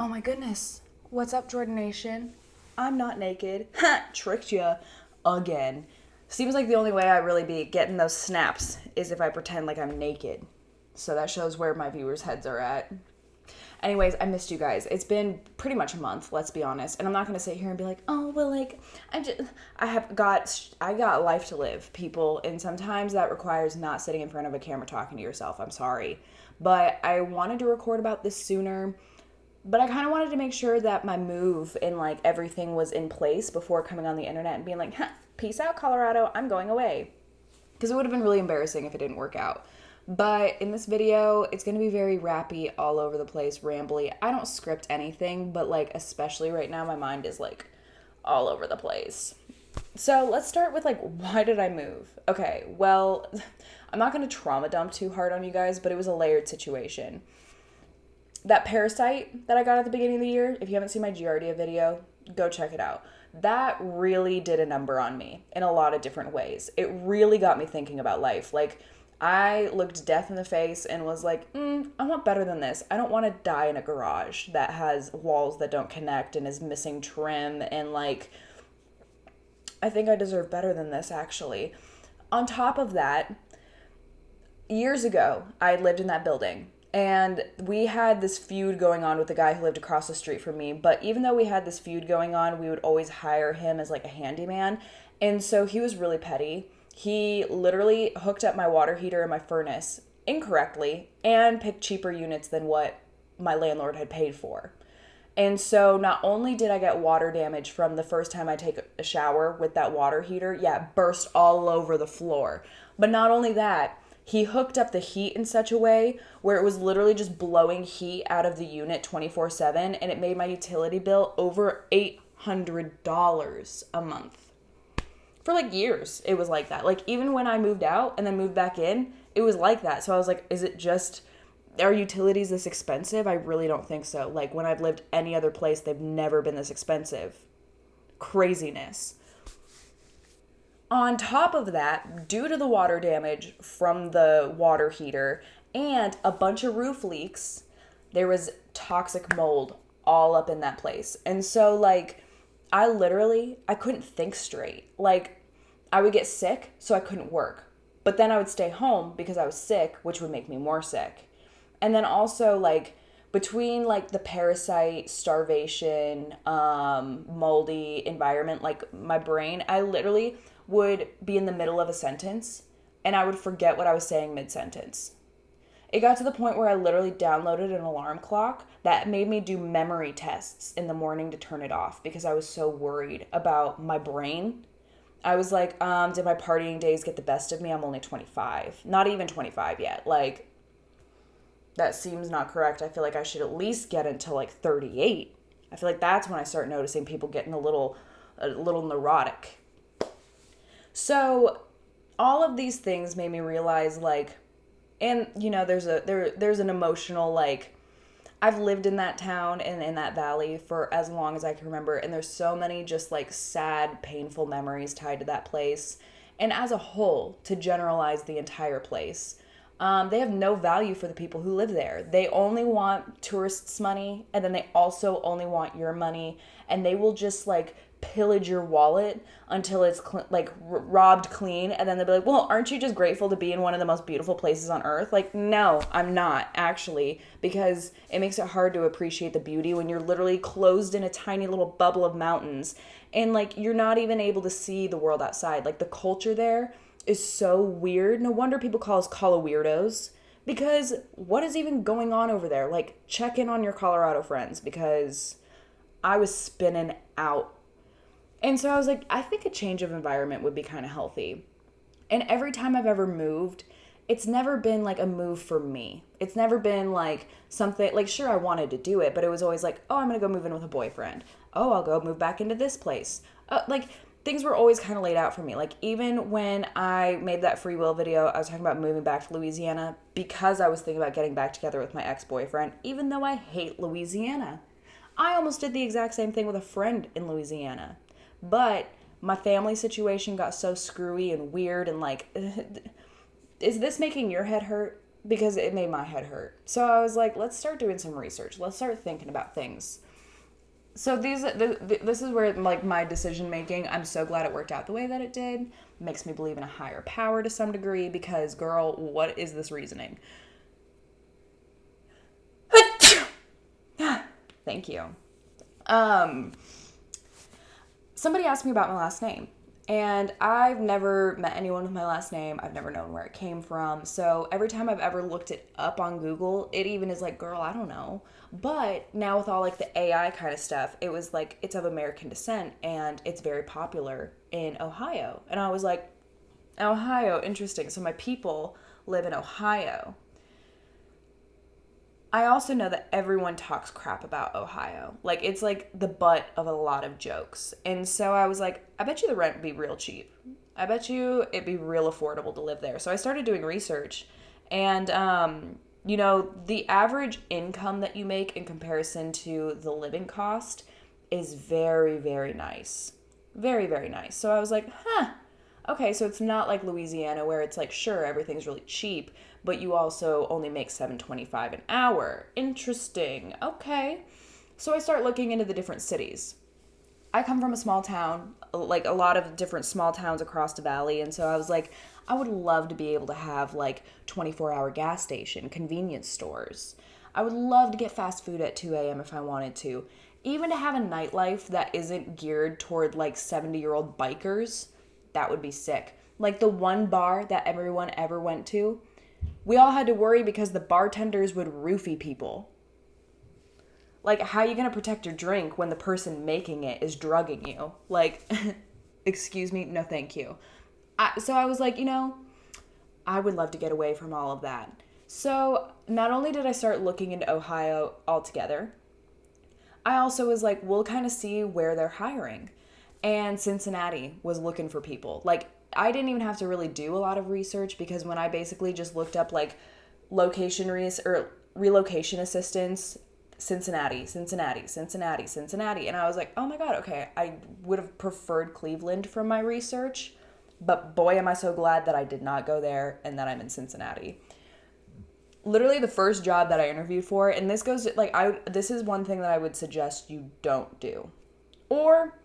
Oh my goodness. What's up, Jordan Nation? I'm not naked. Tricked ya again. Seems like the only way I really be getting those snaps is if I pretend like I'm naked. So that shows where my viewers' heads are at. Anyways, I missed you guys. It's been pretty much a month, let's be honest. And I'm not gonna sit here and be like, oh well, like I got life to live, people, and sometimes that requires not sitting in front of a camera talking to yourself. I'm sorry, but I wanted to record about this sooner. But I kind of wanted to make sure that my move and like everything was in place before coming on the internet and being like, huh, peace out, Colorado, I'm going away. Because it would have been really embarrassing if it didn't work out. But in this video, it's going to be very rappy, all over the place, rambly. I don't script anything, but like, especially right now, my mind is like all over the place. So let's start with like, why did I move? Okay, well, I'm not going to trauma dump too hard on you guys, but it was a layered situation. That parasite that I got at the beginning of the year, if you haven't seen my Giardia video, go check it out. That really did a number on me in a lot of different ways. It really got me thinking about life. Like, I looked death in the face and was like, I want better than this. I don't want to die in a garage that has walls that don't connect and is missing trim. And like, I think I deserve better than this, actually. On top of that, years ago, I lived in that building. And we had this feud going on with the guy who lived across the street from me. But even though we had this feud going on, we would always hire him as like a handyman. And so he was really petty. He literally hooked up my water heater and my furnace incorrectly and picked cheaper units than what my landlord had paid for. And so not only did I get water damage from the first time I take a shower with that water heater, it burst all over the floor. But not only that, he hooked up the heat in such a way where it was literally just blowing heat out of the unit 24/7, and it made my utility bill over $800 a month. For like years, it was like that. Like even when I moved out and then moved back in, it was like that. So I was like, is it just, are utilities this expensive? I really don't think so. Like when I've lived any other place, they've never been this expensive. Craziness. On top of that, due to the water damage from the water heater and a bunch of roof leaks, there was toxic mold all up in that place. And so like, I couldn't think straight. Like I would get sick, so I couldn't work. But then I would stay home because I was sick, which would make me more sick. And then also like between like the parasite, starvation, moldy environment, like my brain, I literally would be in the middle of a sentence and I would forget what I was saying mid-sentence. It got to the point where I literally downloaded an alarm clock that made me do memory tests in the morning to turn it off because I was so worried about my brain. I was like, did my partying days get the best of me? I'm only 25. Not even 25 yet. Like, that seems not correct. I feel like I should at least get until like 38. I feel like that's when I start noticing people getting a little neurotic. So all of these things made me realize like, and you know, there's an emotional like, I've lived in that town and in that valley for as long as I can remember, and there's so many just like sad, painful memories tied to that place. And as a whole, to generalize the entire place, they have no value for the people who live there. They only want tourists' money, and then they also only want your money, and they will just like pillage your wallet until it's robbed clean, and then they'll be like, well, aren't you just grateful to be in one of the most beautiful places on earth? Like, no, I'm not, actually, because it makes it hard to appreciate the beauty when you're literally closed in a tiny little bubble of mountains, and like you're not even able to see the world outside. Like the culture there is so weird. No wonder people call us Colo weirdos, because what is even going on over there? Like, check in on your Colorado friends, because I was spinning out. And so I was like, I think a change of environment would be kind of healthy. And every time I've ever moved, it's never been like a move for me. It's never been like something, like sure I wanted to do it, but it was always like, oh, I'm going to go move in with a boyfriend. Oh, I'll go move back into this place. Like things were always kind of laid out for me. Like even when I made that free will video, I was talking about moving back to Louisiana because I was thinking about getting back together with my ex-boyfriend, even though I hate Louisiana. I almost did the exact same thing with a friend in Louisiana. But my family situation got so screwy and weird and like, is this making your head hurt? because it made my head hurt. So I was like, let's start doing some research. Let's start thinking about things. So this is where like my decision making, I'm so glad it worked out the way that it did. Makes me believe in a higher power to some degree because girl, what is this reasoning? Thank you. Um Somebody asked me about my last name. And I've never met anyone with my last name. I've never known where it came from. So every time I've ever looked it up on Google, it even is like, girl, I don't know. But now with all like the AI kind of stuff, it was like it's of American descent and it's very popular in Ohio. And I was like, Ohio, interesting. So my people live in Ohio. I also know that everyone talks crap about Ohio. Like, it's like the butt of a lot of jokes. And so I was like, I bet you the rent would be real cheap. I bet you it'd be real affordable to live there. So I started doing research. And, the average income that you make in comparison to the living cost is very, very nice. Very, very nice. So I was like, okay, so it's not like Louisiana where it's like, sure, everything's really cheap, but you also only make $7.25 an hour. Interesting. Okay. So I start looking into the different cities. I come from a small town, like a lot of different small towns across the valley, and so I was like, I would love to be able to have like 24-hour gas station, convenience stores. I would love to get fast food at 2 a.m. if I wanted to. Even to have a nightlife that isn't geared toward like 70-year-old bikers, that would be sick. Like the one bar that everyone ever went to, we all had to worry because the bartenders would roofie people. Like, how are you going to protect your drink when the person making it is drugging you? Like, excuse me? No, thank you. So I was like, I would love to get away from all of that. So not only did I start looking into Ohio altogether, I also was like, we'll kind of see where they're hiring. And Cincinnati was looking for people. Like, I didn't even have to really do a lot of research because when I basically just looked up like relocation assistance, Cincinnati, Cincinnati, Cincinnati, Cincinnati. And I was like, oh my God, okay, I would have preferred Cleveland from my research, but boy, am I so glad that I did not go there and that I'm in Cincinnati. Literally the first job that I interviewed for, and this goes like, this is one thing that I would suggest you don't do. Or,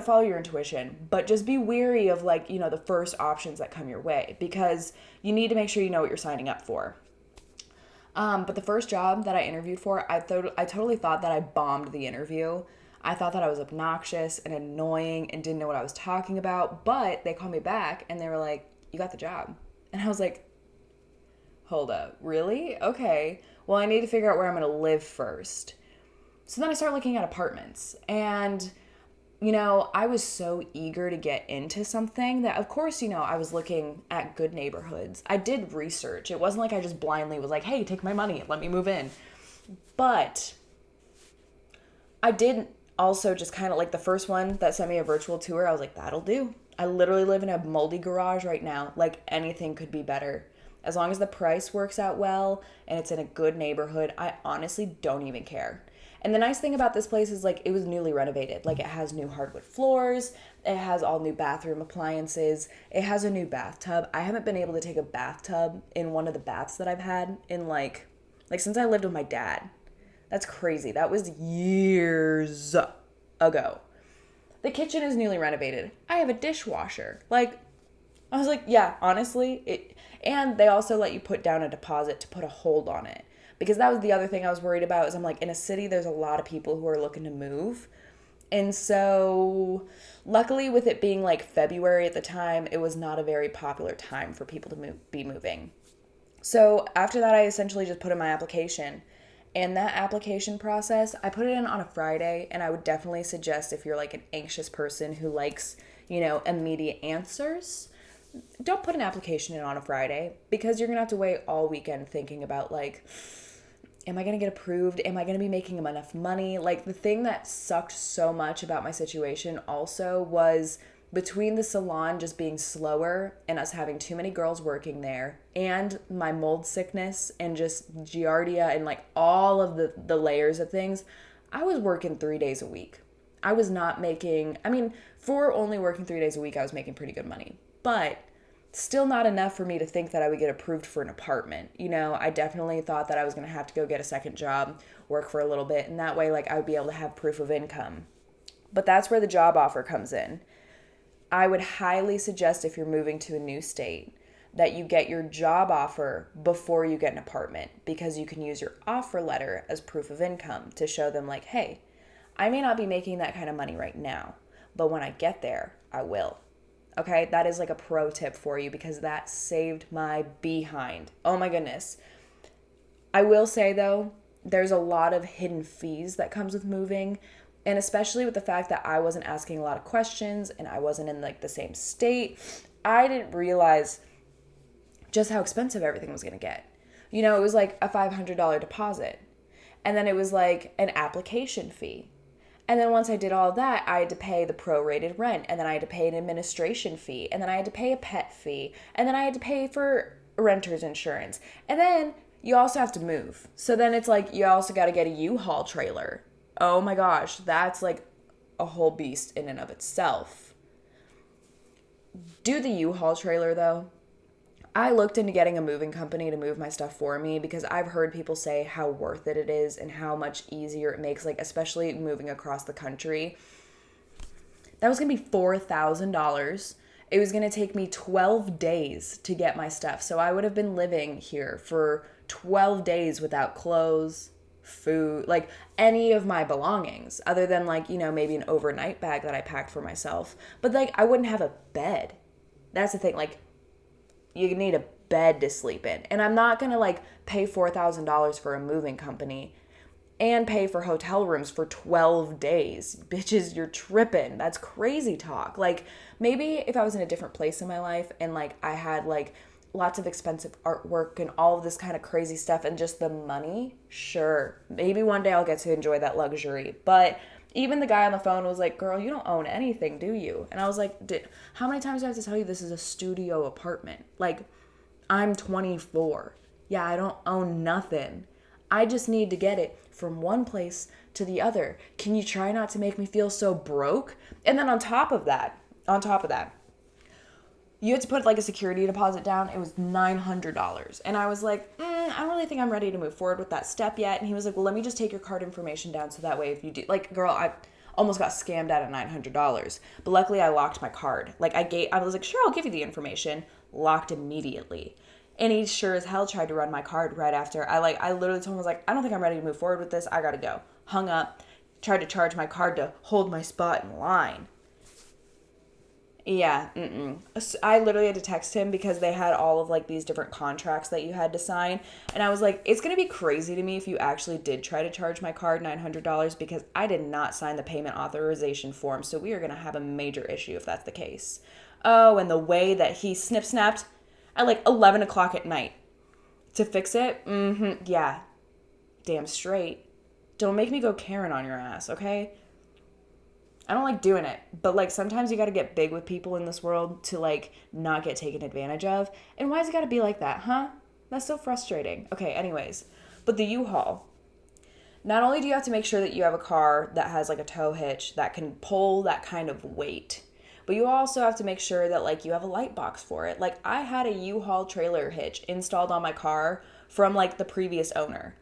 follow your intuition, but just be wary of like, the first options that come your way because you need to make sure you know what you're signing up for. But the first job that I interviewed for, I totally thought that I bombed the interview. I thought that I was obnoxious and annoying and didn't know what I was talking about. But they called me back and they were like, you got the job. And I was like, hold up, really? Okay. Well, I need to figure out where I'm going to live first. So then I started looking at apartments and I was so eager to get into something that, of course, I was looking at good neighborhoods. I did research. It wasn't like I just blindly was like, hey, take my money, let me move in. But I did also just kind of like the first one that sent me a virtual tour. I was like, that'll do. I literally live in a moldy garage right now. Like anything could be better. As long as the price works out well and it's in a good neighborhood, I honestly don't even care. And the nice thing about this place is like it was newly renovated. Like it has new hardwood floors, it has all new bathroom appliances, it has a new bathtub. I haven't been able to take a bathtub in one of the baths that I've had in like since I lived with my dad. That's crazy. That was years ago. The kitchen is newly renovated. I have a dishwasher. Like I was like, yeah, honestly, and they also let you put down a deposit to put a hold on it. Because that was the other thing I was worried about is I'm like, in a city, there's a lot of people who are looking to move. And so luckily with it being like February at the time, it was not a very popular time for people to be moving. So after that, I essentially just put in my application. And that application process, I put it in on a Friday. And I would definitely suggest if you're like an anxious person who likes, immediate answers, don't put an application in on a Friday because you're going to have to wait all weekend thinking about like, am I going to get approved? Am I going to be making enough money? Like the thing that sucked so much about my situation also was between the salon just being slower and us having too many girls working there and my mold sickness and just giardia and like all of the layers of things, I was working 3 days a week. For only working 3 days a week, I was making pretty good money. But Still not enough for me to think that I would get approved for an apartment. I definitely thought that I was going to have to go get a second job, work for a little bit, and that way, like, I would be able to have proof of income. But that's where the job offer comes in. I would highly suggest, if you're moving to a new state, that you get your job offer before you get an apartment, because you can use your offer letter as proof of income to show them, like, hey, I may not be making that kind of money right now, but when I get there, I will. Okay, that is like a pro tip for you, because that saved my behind. Oh my goodness. I will say though, there's a lot of hidden fees that comes with moving, and especially with the fact that I wasn't asking a lot of questions and I wasn't in like the same state, I didn't realize just how expensive everything was going to get. It was like a $500 deposit, and then it was like an application fee. And then once I did all that, I had to pay the prorated rent, and then I had to pay an administration fee, and then I had to pay a pet fee, and then I had to pay for renter's insurance. And then you also have to move. So then it's like you also got to get a U-Haul trailer. Oh my gosh, that's like a whole beast in and of itself. Do the U-Haul trailer though. I looked into getting a moving company to move my stuff for me, because I've heard people say how worth it is and how much easier it makes, like especially moving across the country. That was going to be $4,000. It was going to take me 12 days to get my stuff. So I would have been living here for 12 days without clothes, food, like any of my belongings, other than like, maybe an overnight bag that I packed for myself. But like I wouldn't have a bed. That's the thing. Like, you need a bed to sleep in. And I'm not going to like pay $4,000 for a moving company and pay for hotel rooms for 12 days. Bitches, you're tripping. That's crazy talk. Like, maybe if I was in a different place in my life and like I had like lots of expensive artwork and all of this kind of crazy stuff and just the money, sure. Maybe one day I'll get to enjoy that luxury. But even the guy on the phone was like, girl, you don't own anything, do you? And I was like, how many times do I have to tell you this is a studio apartment? Like, I'm 24. Yeah, I don't own nothing. I just need to get it from one place to the other. Can you try not to make me feel so broke? And then on top of that, you had to put like a security deposit down. It was $900. And I was like, I don't really think I'm ready to move forward with that step yet. And he was like, well, let me just take your card information down so that way if you do, like, girl, I almost got scammed out of $900. But luckily I locked my card. Like I was like, sure, I'll give you the information. Locked immediately. And he sure as hell tried to run my card right after. I literally told him, I was like, I don't think I'm ready to move forward with this. I gotta go. Hung up, tried to charge my card to hold my spot in line. Yeah, I literally had to text him because they had all of like these different contracts that you had to sign. And I was like, it's going to be crazy to me if you actually did try to charge my card $900, because I did not sign the payment authorization form. So we are going to have a major issue if that's the case. Oh, and the way that he snapped at like 11 o'clock at night to fix it. Yeah, damn straight. Don't make me go Karen on your ass, okay? I don't like doing it, but like sometimes you got to get big with people in this world to like not get taken advantage of. And why has it got to be like that, huh? That's so frustrating. Okay, anyways, but the U-Haul. Not only do you have to make sure that you have a car that has like a tow hitch that can pull that kind of weight, but you also have to make sure that like you have a light box for it. Like I had a U-Haul trailer hitch installed on my car from like the previous owner,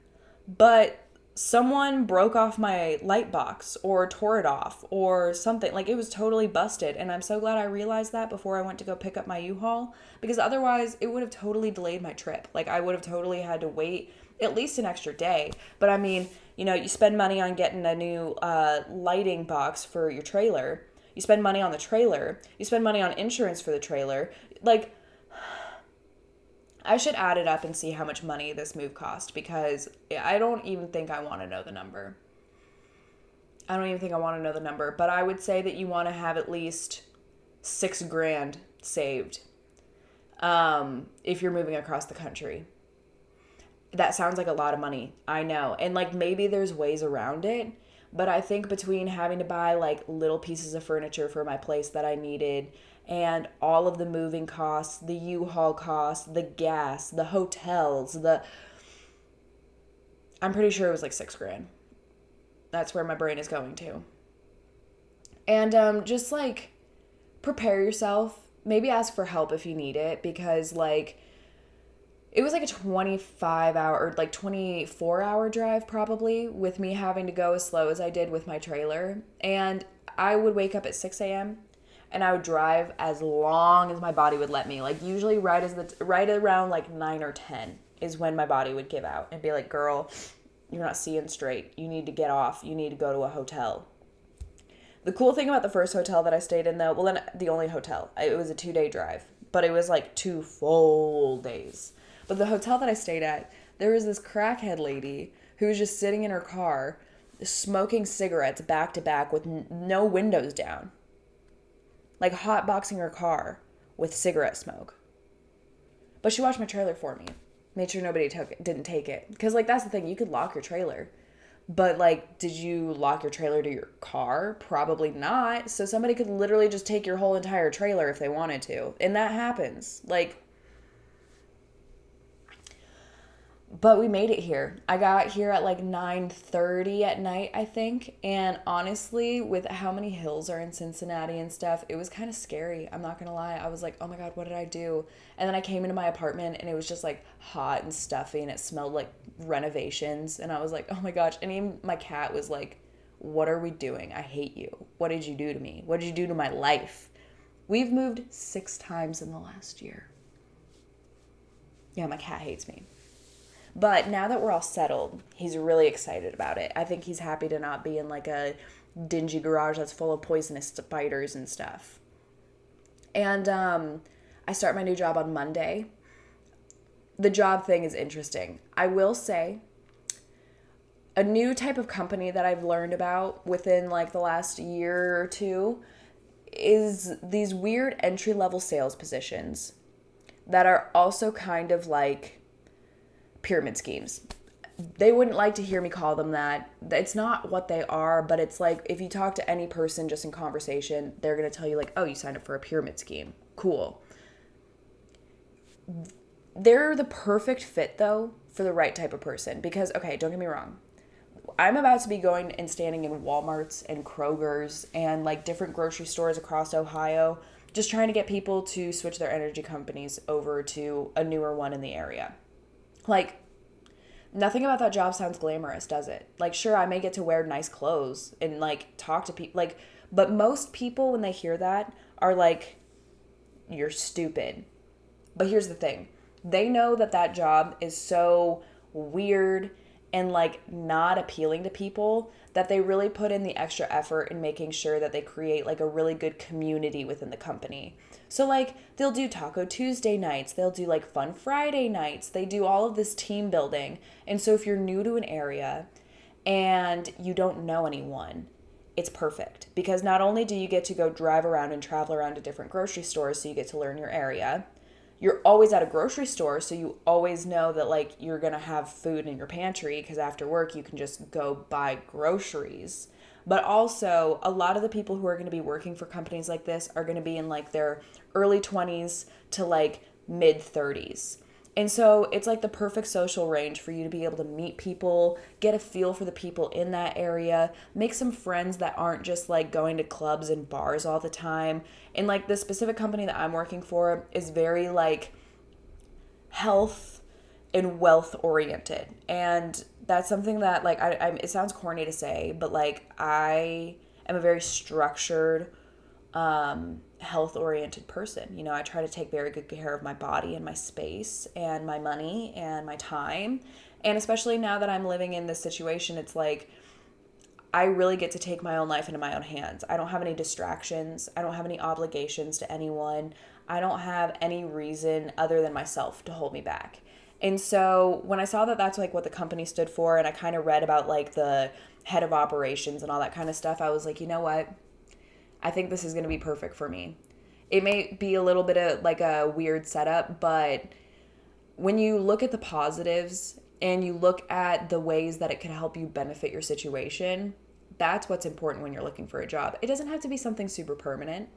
but someone broke off my light box or tore it off or something. Like it was totally busted. And I'm so glad I realized that before I went to go pick up my U-Haul, because otherwise it would have totally delayed my trip. Like I would have totally had to wait at least an extra day. But I mean, you spend money on getting a new lighting box for your trailer. You spend money on the trailer. You spend money on insurance for the trailer. Like, I should add it up and see how much money this move cost, because I don't even think I want to know the number. But I would say that you want to have at least $6,000 saved if you're moving across the country. That sounds like a lot of money. I know. And like maybe there's ways around it, but I think between having to buy like little pieces of furniture for my place that I needed, and all of the moving costs, the U-Haul costs, the gas, the hotels, I'm pretty sure it was like $6,000. That's where my brain is going to. And just like prepare yourself maybe ask for help if you need it, because like it was like a 25-hour or like 24-hour drive probably, with me having to go as slow as I did with my trailer. And I would wake up at 6 a.m. and I would drive as long as my body would let me. Like usually right around like 9 or 10 is when my body would give out and be like, girl, you're not seeing straight. You need to get off. You need to go to a hotel. The cool thing about the first hotel that I stayed in, though, well, then the only hotel, it was a 2-day drive, but it was like 2 full days. But the hotel that I stayed at, there was this crackhead lady who was just sitting in her car smoking cigarettes back to back with no windows down. Like hotboxing her car with cigarette smoke. But she washed my trailer for me. Made sure nobody didn't take it. Because, like, that's the thing. You could lock your trailer. But, like, did you lock your trailer to your car? Probably not. So somebody could literally just take your whole entire trailer if they wanted to. And that happens. Like, but we made it here. I got here at like 9:30 at night, I think. And honestly, with how many hills are in Cincinnati and stuff, it was kind of scary. I'm not going to lie. I was like, oh my God, what did I do? And then I came into my apartment and it was just like hot and stuffy and it smelled like renovations. And I was like, oh my gosh. And even my cat was like, what are we doing? I hate you. What did you do to me? What did you do to my life? We've moved 6 times in the last year. Yeah, my cat hates me. But now that we're all settled, he's really excited about it. I think he's happy to not be in like a dingy garage that's full of poisonous spiders and stuff. And I start my new job on Monday. The job thing is interesting. I will say, a new type of company that I've learned about within like the last year or two is these weird entry-level sales positions that are also kind of like pyramid schemes. They wouldn't like to hear me call them that. It's not what they are, but it's like if you talk to any person just in conversation, they're going to tell you like, oh, you signed up for a pyramid scheme. Cool. They're the perfect fit though for the right type of person because, okay, don't get me wrong. I'm about to be going and standing in Walmarts and Kroger's and like different grocery stores across Ohio, just trying to get people to switch their energy companies over to a newer one in the area. Like, nothing about that job sounds glamorous, does it? Like, sure, I may get to wear nice clothes and, like, talk to people. Like, but most people, when they hear that, are like, you're stupid. But here's the thing. They know that that job is so weird and, like, not appealing to people that they really put in the extra effort in making sure that they create, like, a really good community within the company. So, like, they'll do Taco Tuesday nights. They'll do, like, Fun Friday nights. They do all of this team building. And so if you're new to an area and you don't know anyone, it's perfect. Because not only do you get to go drive around and travel around to different grocery stores so you get to learn your area, you're always at a grocery store, so you always know that, like, you're going to have food in your pantry because after work you can just go buy groceries. But also, a lot of the people who are going to be working for companies like this are going to be in, like, their early 20s to, like, mid 30s. And so it's, like, the perfect social range for you to be able to meet people, get a feel for the people in that area, make some friends that aren't just, like, going to clubs and bars all the time. And, like, the specific company that I'm working for is very, like, health and wealth oriented. And that's something that, like, I it sounds corny to say, but, like, I am a very structured, health-oriented person. You know, I try to take very good care of my body and my space and my money and my time. And especially now that I'm living in this situation, it's like I really get to take my own life into my own hands. I don't have any distractions. I don't have any obligations to anyone. I don't have any reason other than myself to hold me back. And so when I saw that that's like what the company stood for, and I kind of read about like the head of operations and all that kind of stuff, I was like, you know what? I think this is going to be perfect for me. It may be a little bit of like a weird setup, but when you look at the positives and you look at the ways that it can help you benefit your situation, that's what's important when you're looking for a job. It doesn't have to be something super permanent.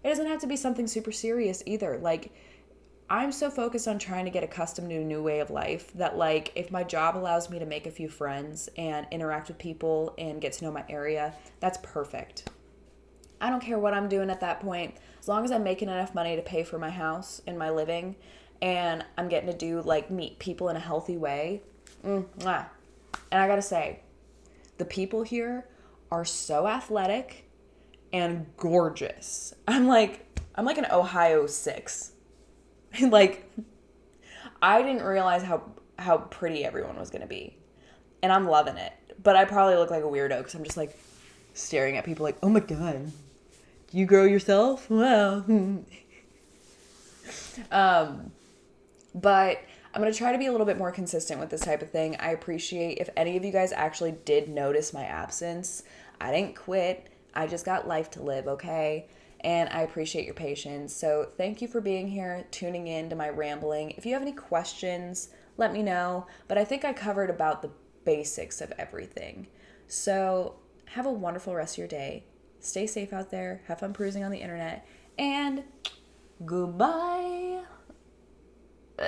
It doesn't have to be something super serious either. Like, I'm so focused on trying to get accustomed to a new way of life that, like, if my job allows me to make a few friends and interact with people and get to know my area, that's perfect. I don't care what I'm doing at that point. As long as I'm making enough money to pay for my house and my living, and I'm getting to do, like, meet people in a healthy way. Mwah. And I gotta say, the people here are so athletic and gorgeous. I'm like an Ohio 6. Like, I didn't realize how pretty everyone was gonna be. And I'm loving it. But I probably look like a weirdo because I'm just like staring at people like, oh my god, you grow yourself? Wow. But I'm going to try to be a little bit more consistent with this type of thing. I appreciate if any of you guys actually did notice my absence. I didn't quit. I just got life to live, okay? And I appreciate your patience. So thank you for being here, tuning in to my rambling. If you have any questions, let me know. But I think I covered about the basics of everything. So have a wonderful rest of your day. Stay safe out there. Have fun perusing on the internet. And goodbye.